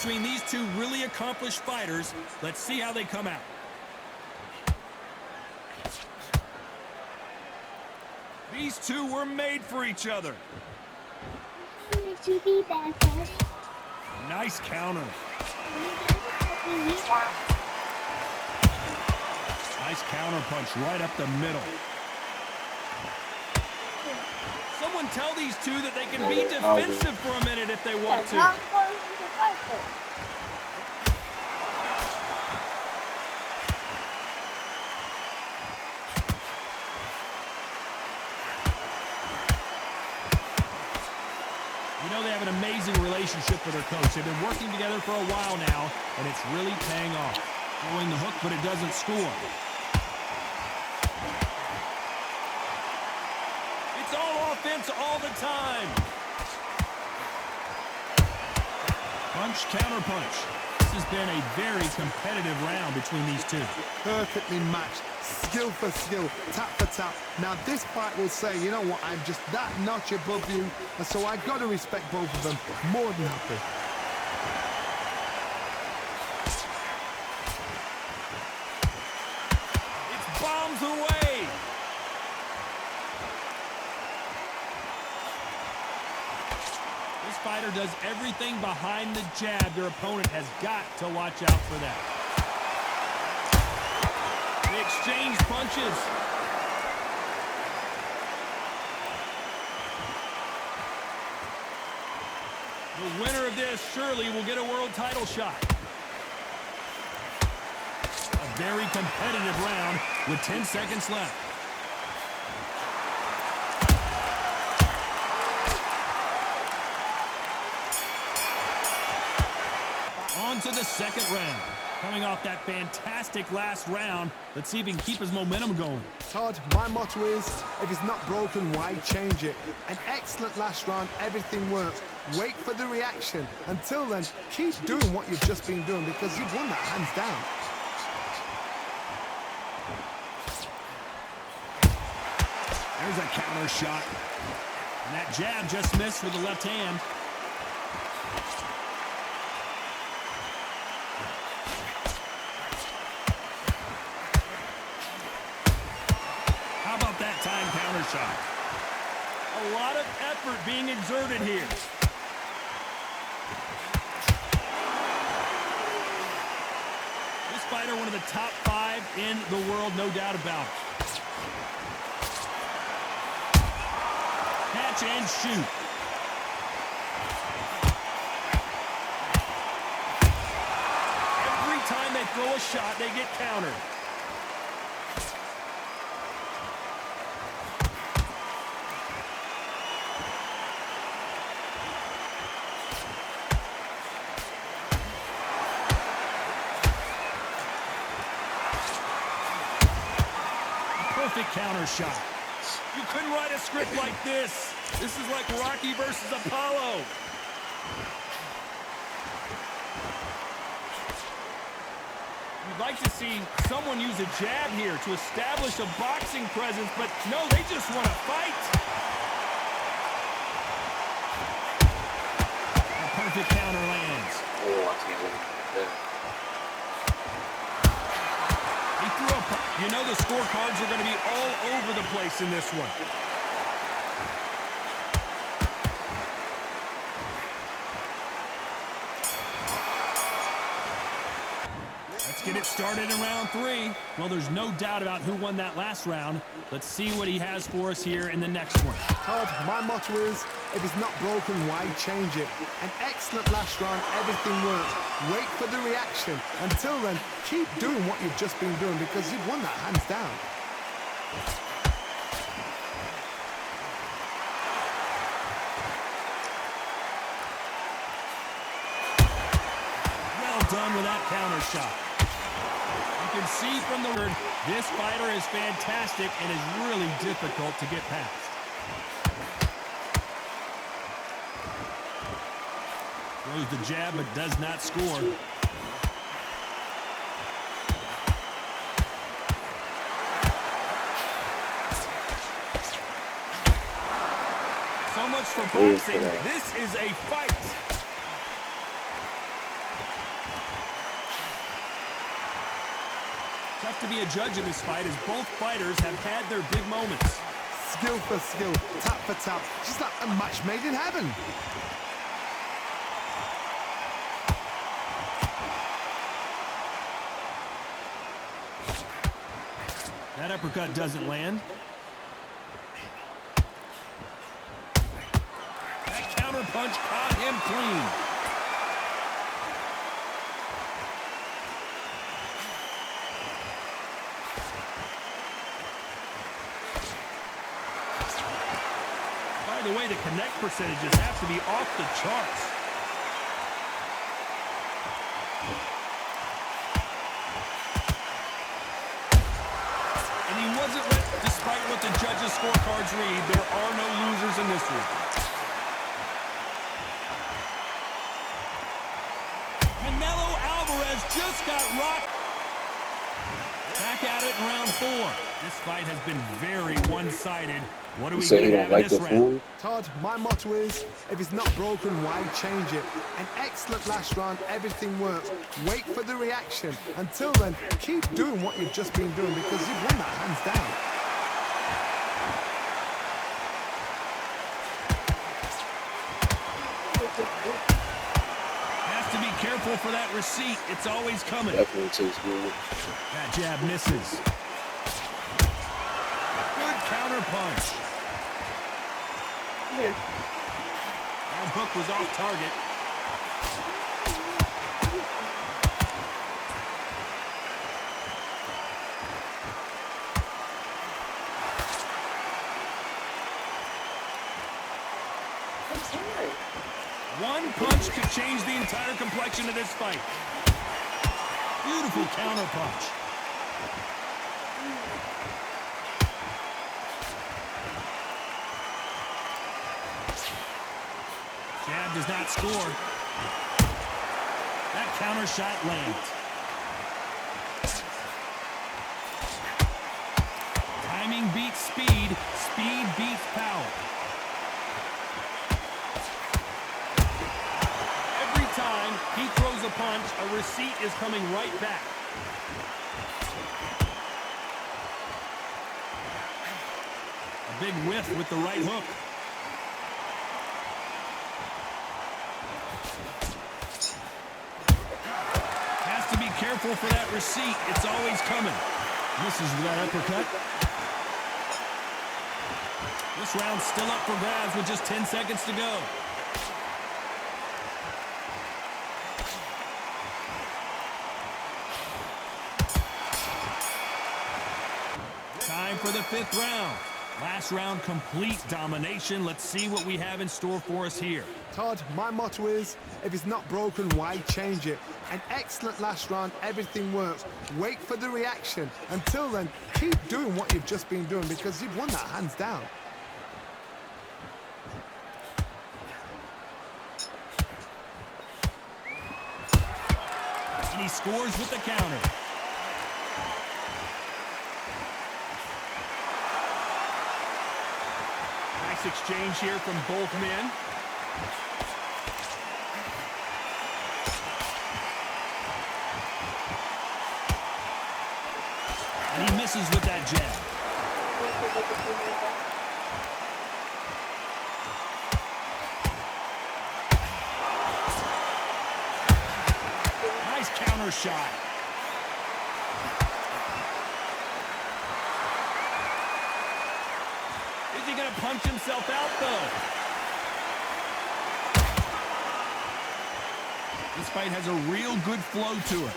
between these two really accomplished fighters. Let's see how they come out. These two were made for each other. Nice counter. Nice counter punch right up the middle. Someone tell these two that they can be defensive for a minute if they want to. You know, they have an amazing relationship with their coach. They've been working together for a while now, and it's really paying off. Throwing the hook, but it doesn't score. It's all offense all the time. Punch, counter punch. This has been a very competitive round between these two. Perfectly matched, skill for skill, tap for tap. Now this fight will say, you know what, I'm just that notch above you, and so I've got to respect both of them more than happy. It's bombs away. This fighter does everything behind the jab. Their opponent has got to watch out for that. They exchange punches. The winner of this surely will get a world title shot. A very competitive round with 10 seconds left. On to the second round. Coming off that fantastic last round, let's see if he can keep his momentum going. Todd, my motto is, if it's not broken, why change it? An excellent last round, everything worked. Wait for the reaction. Until then, keep doing what you've just been doing because you've won that hands down. There's a counter shot. And that jab just missed with the left hand. How about that time counter shot? A lot of effort being exerted here. This fighter, one of the top 5 in the world, no doubt about it. Catch and shoot. Every time they throw a shot, they get countered. Perfect counter shot. You couldn't write a script like this. This is like Rocky versus Apollo. You'd like to see someone use a jab here to establish a boxing presence, but no, they just want to fight. A perfect counter lands. He threw up. You know the scorecards are going to be all over the place in this one. Let's get it started in round 3. Well, there's no doubt about who won that last round. Let's see what he has for us here in the next one. Todd, my motto is, if it's not broken, why change it? An excellent last round, everything worked. Wait for the reaction. Until then, keep doing what you've just been doing because you've won that hands down. Well done with that counter shot. You can see from the word, this fighter is fantastic and is really difficult to get past. Throws the jab but does not score. So much for boxing. This is a fight. tough to be a judge in this fight as both fighters have had their big moments. Skill for skill, tap for tap, just like a match made in heaven. That uppercut doesn't land. That counter punch caught him clean. By the way, the connect percentages have to be off the charts. And he wasn't let, despite what the judges' scorecards read, there are no losers in this one. Canelo Alvarez just got rocked. Back at it in round 4. This fight has been very one-sided. What are we going to have in this round? Todd, my motto is, if it's not broken, why change it? An excellent last round, everything works. Wait for the reaction. Until then, keep doing what you've just been doing because you've won that hands down. Has to be careful for that receipt. It's always coming. Definitely tastes good. That jab misses. Good counter punch. That hook was off target. One punch could change the entire complexion of this fight. Beautiful counter punch. Jab does not score. That counter shot lands. Timing beats speed. Speed beats power. Every time he throws a punch, a receipt is coming right back. A big whiff with the right hook. Careful for that receipt. It's always coming. Misses with that uppercut. This round's still up for grabs with just 10 seconds to go. Time for the 5th round. Last round, complete domination. Let's see what we have in store for us here. Todd, my motto is, if it's not broken, why change it? An excellent last round, everything works. Wait for the reaction. Until then, keep doing what you've just been doing because you've won that hands down. And he scores with the counter. Nice exchange here from both men. And he misses with that jab. Nice counter shot. Is he going to punch himself out, though? This fight has a real good flow to it.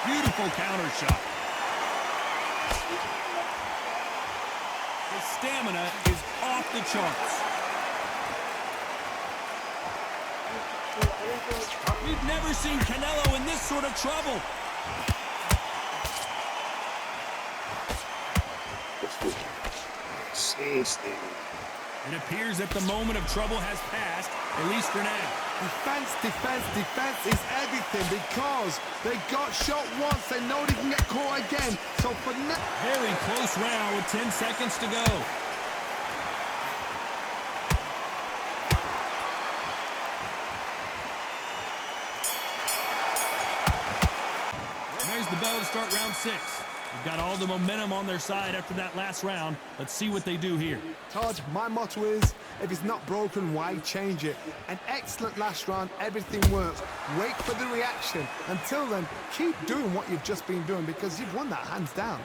Beautiful counter shot. His stamina is off the charts. We've never seen Canelo in this sort of trouble. It appears that the moment of trouble has passed, at least for now. Defense, defense, defense is everything because they got shot once. They know they can get caught again. So for now... Very close round with 10 seconds to go. bell to start round 6. They've got all the momentum on their side after that last round. Let's see what they do here. Todd, my motto is, if it's not broken, why change it? An excellent last round, everything works. Wait for the reaction. Until then, keep doing what you've just been doing because you've won that hands down.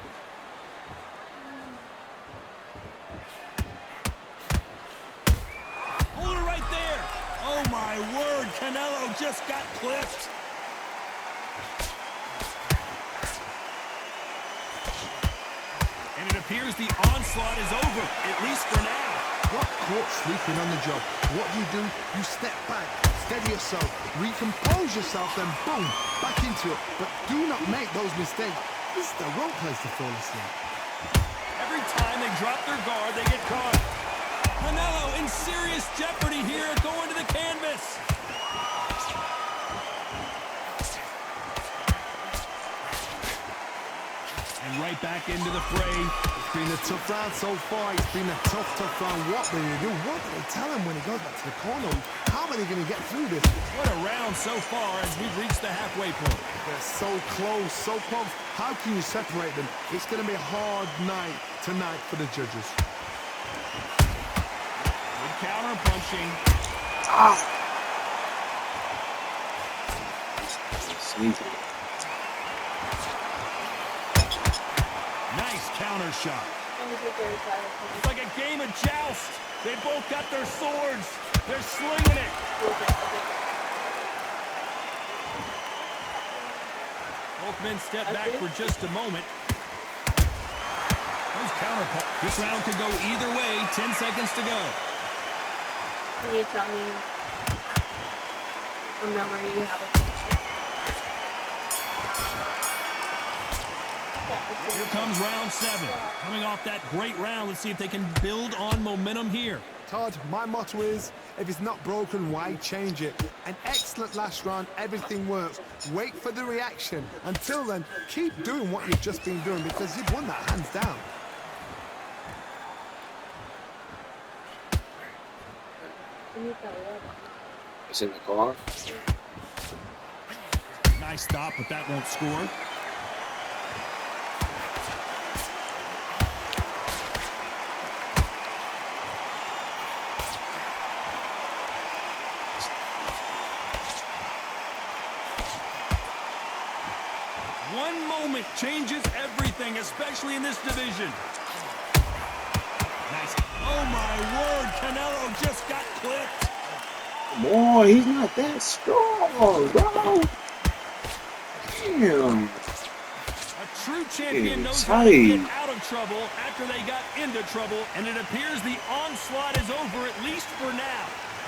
Hold it right there. Oh my word, Canelo just got clipped. And it appears the onslaught is over, at least for now. Got caught sleeping on the job. What do? You step back, steady yourself, recompose yourself, then boom, back into it. But do not make those mistakes. This is the wrong place to fall asleep. Every time they drop their guard, they get caught. Canelo in serious jeopardy here, going to the canvas. And right back into the fray. It's been a tough round so far. It's been a tough round. What will you do? What do they tell him when he goes back to the corner? How are they going to get through this? What a round so far as we've reached the halfway point. They're so close, so close. How can you separate them? It's going to be a hard night tonight for the judges. Good counter punching. Nice counter shot. It's like a game of joust. They both got their swords. They're slinging it. Both men step back for just a moment. Those counter punch. This round could go either way. 10 seconds to go. Can you tell me from memory you have a picture? Here comes round 7. Coming off that great round, let's see if they can build on momentum here. Todd, my motto is, if it's not broken, why change it? An excellent last round, everything works. Wait for the reaction. Until then, keep doing what you've just been doing because you've won that hands down. It's in the car. Nice stop, but that won't score. One moment changes everything, especially in this division. Nice. Oh my word, Canelo just got clipped. Boy, he's not that strong, bro. Damn. A true champion knows how to get out of trouble after they got into trouble, and it appears the onslaught is over, at least for now.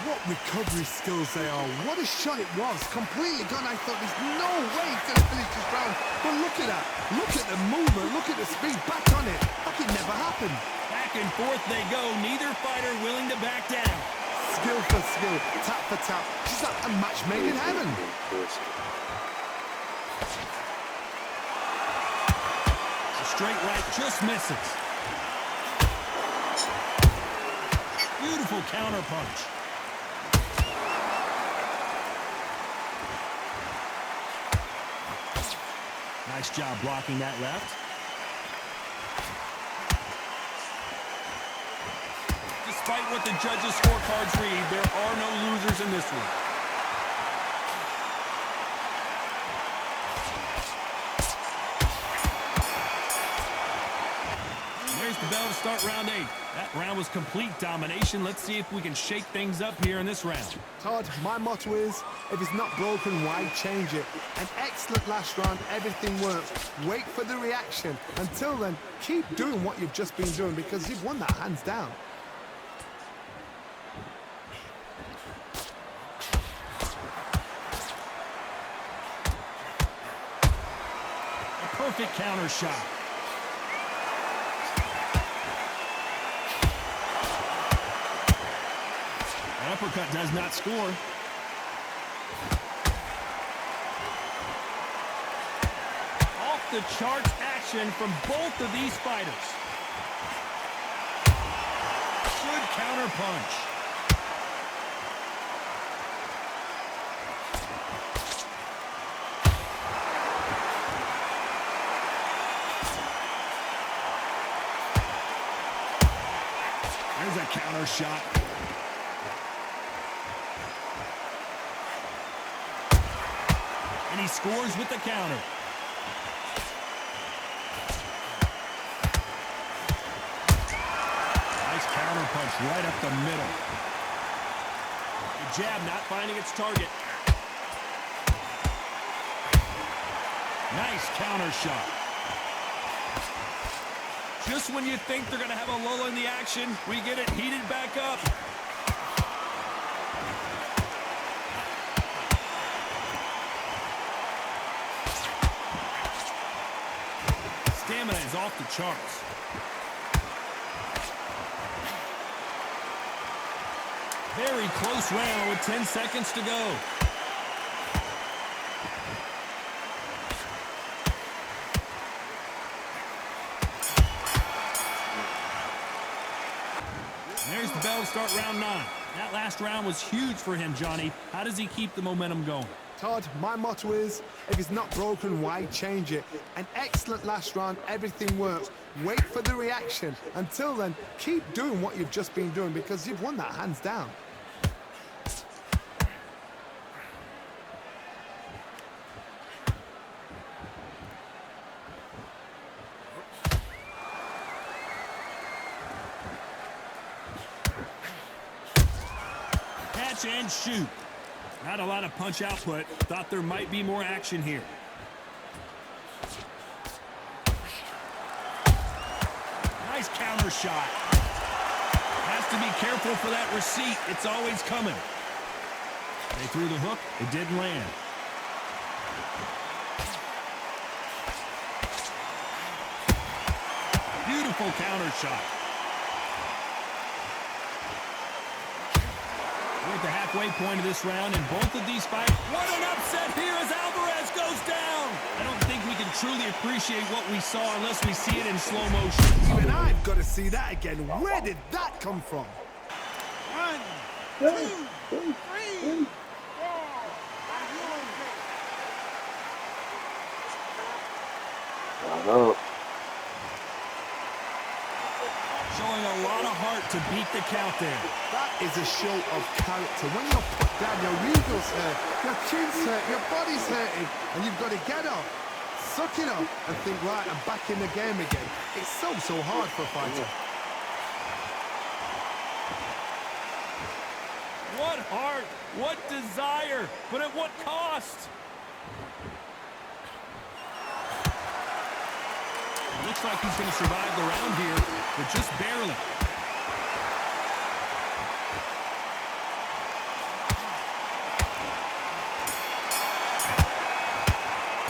What recovery skills they are. What a shot it was. Completely gone. I thought there's no way he's going to finish this round. But look at that. Look at the movement. Look at the speed. Back on it. Like it never happened. Back and forth they go. Neither fighter willing to back down. Skill for skill. Tap for tap. She's like a match made in heaven. The straight right just misses. Beautiful counter punch. Nice job blocking that left. Despite what the judges' scorecards read, there are no losers in this one. There's the bell to start round 8. That round was complete domination. Let's see if we can shake things up here in this round. Todd, my motto is, if it's not broken, why change it? An excellent last round, everything works. Wait for the reaction. Until then, keep doing what you've just been doing because you've won that hands down. A perfect counter shot. Uppercut does not score. Off the charts action from both of these fighters. Good counter punch. counter shot. And he scores with the counter. Nice counter punch right up the middle. The jab not finding its target. Nice counter shot. Just when you think they're going to have a lull in the action, we get it heated back up. Stamina is off the charts. Very close round with 10 seconds to go. There's the bell to start round 9. That last round was huge for him, Johnny. How does he keep the momentum going? Todd, my motto is, if it's not broken, why change it? An excellent last round, everything works. Wait for the reaction. Until then, keep doing what you've just been doing because you've won that hands down. Catch and shoot. Not a lot of punch output. Thought there might be more action here. Nice counter shot. Has to be careful for that receipt. It's always coming. They threw the hook. It didn't land. Beautiful counter shot. We're at the halfway point of this round, and both of these fights. What an upset here as Alvarez goes down! I don't think we can truly appreciate what we saw unless we see it in slow motion. Even I've got to see that again. Where did that come from? 1, 2, 3, 4. Showing a lot of heart to beat the count there. That is a show of character. When you're put down, your eagles hurt, your chin's hurt, your body's hurting, and you've got to get up, suck it up, and think, right, I'm back in the game again. It's so hard for a fighter. What heart, what desire, but at what cost? Looks like he's going to survive the round here, but just barely.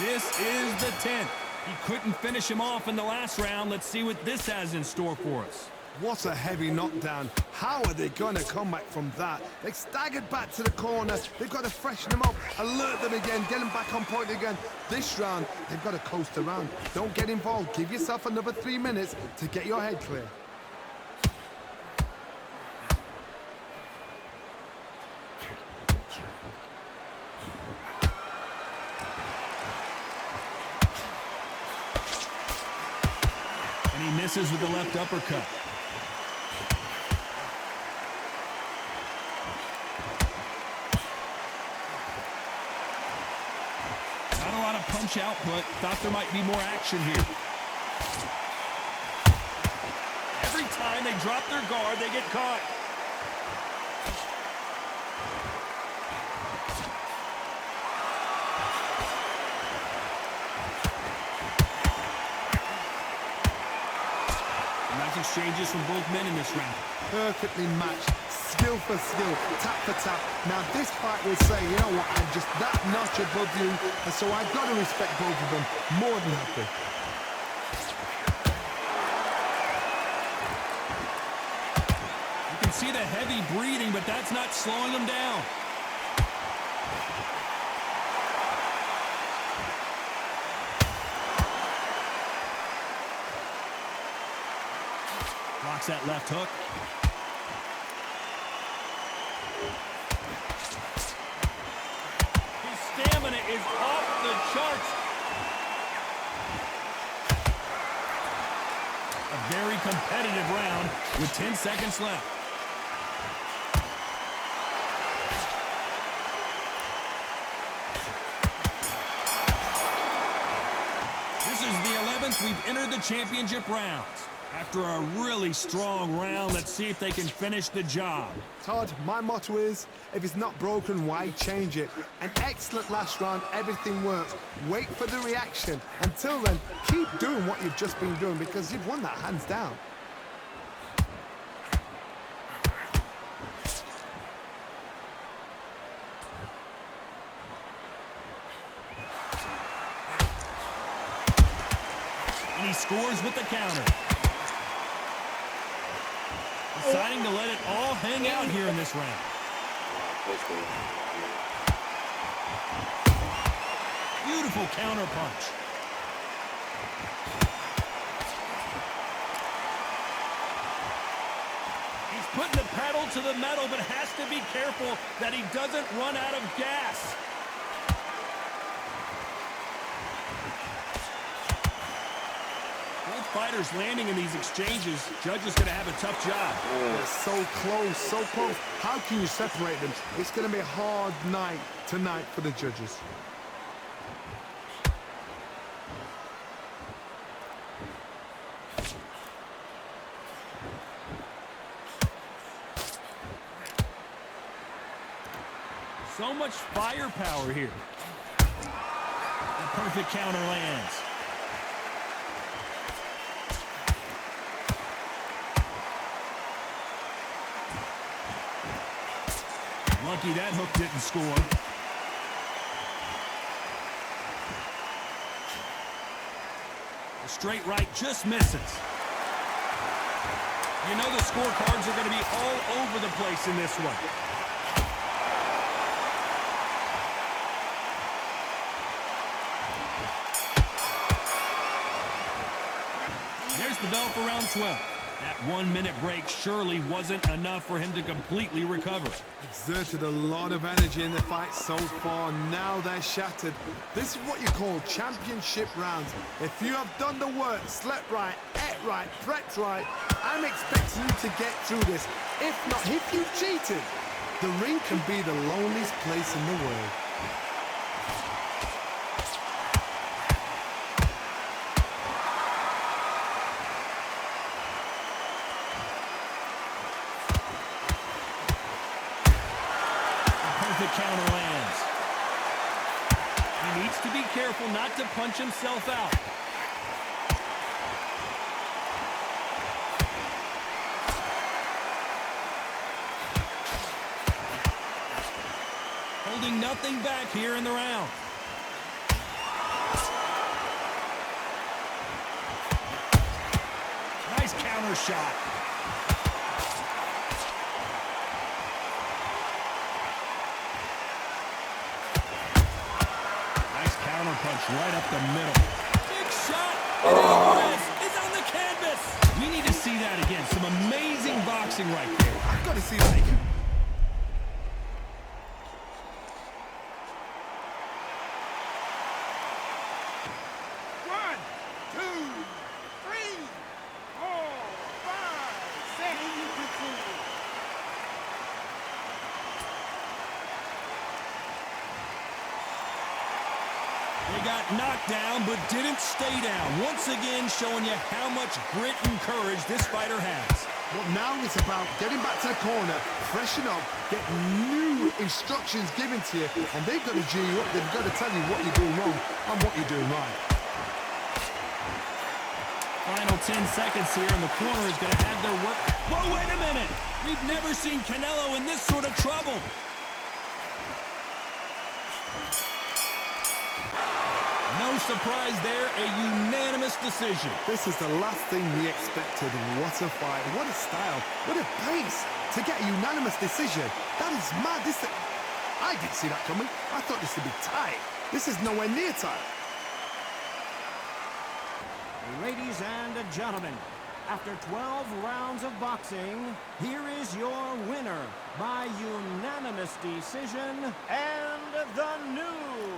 This is the 10th. He couldn't finish him off in the last round. Let's see what this has in store for us. What a heavy knockdown. How are they going to come back from that? They staggered back to the corner. They've got to freshen them up, alert them again, get them back on point again. This round, they've got to coast around. Don't get involved. Give yourself another 3 minutes to get your head clear. And he misses with the left uppercut. Not a lot of punch output. Thought there might be more action here. Every time they drop their guard, they get caught. Nice exchanges from both men in this round. Perfectly matched, skill for skill, tap for tap. Now this fight will say, you know what, I'm just that notch above you, and so I've got to respect both of them. More than happy. You can see the heavy breathing, but that's not slowing them down. Blocks that left hook. His stamina is off the charts. A very competitive round with 10 seconds left. fighters, we've entered the championship rounds. After a really strong round, let's see if they can finish the job. Todd, my motto is, if it's not broken, why change it? An excellent last round, everything works. Wait for the reaction. Until then, keep doing what you've just been doing because you've won that hands down. And he scores with the counter. Deciding to let it all hang out here in this round. Beautiful counter punch. He's putting the pedal to the metal, but has to be careful that he doesn't run out of gas. Both fighters landing in these exchanges. Judge is going to have a tough job. They're so close, so close. How can you separate them? It's going to be a hard night tonight for the judges. So much firepower here. The perfect counter lands. Lucky that hook didn't score. The straight right just misses. You know the scorecards are going to be all over the place in this one. There's the bell for round 12. That 1 minute break surely wasn't enough for him to completely recover. Exerted a lot of energy in the fight so far. Now they're shattered. This is what you call championship rounds. If you have done the work, slept right, ate right, prepped right, I'm expecting you to get through this. If not, if you've cheated, the ring can be the loneliest place in the world. The counter lands. He needs to be careful not to punch himself out. Holding nothing back here in the round. Nice counter shot. Punch right up the middle. Big shot. And Alvarez is on the canvas. We need to see that again. Some amazing boxing right there. I've got to see that again. One, two, three, four, five, six. They got knocked down, but didn't stay down. Once again, showing you how much grit and courage this fighter has. Well, now it's about getting back to the corner, freshen up, get new instructions given to you, and they've got to G you up. They've got to tell you what you're doing wrong and what you're doing right. Final 10 seconds here, and the corner is going to have their work. Whoa, wait a minute. We've never seen Canelo in this sort of trouble. No surprise there, a unanimous decision. This is the last thing we expected. What a fight, what a style, what a pace to get a unanimous decision. That is mad. I didn't see that coming. I thought this would be tight. This is nowhere near tight. Ladies and gentlemen, after 12 rounds of boxing, here is your winner by unanimous decision and the new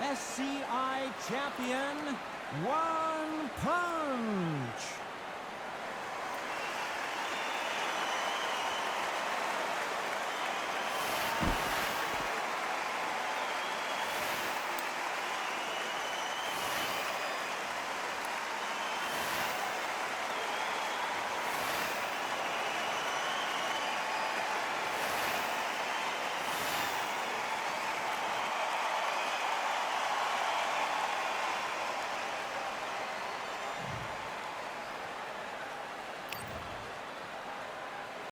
SCI champion, One Punch.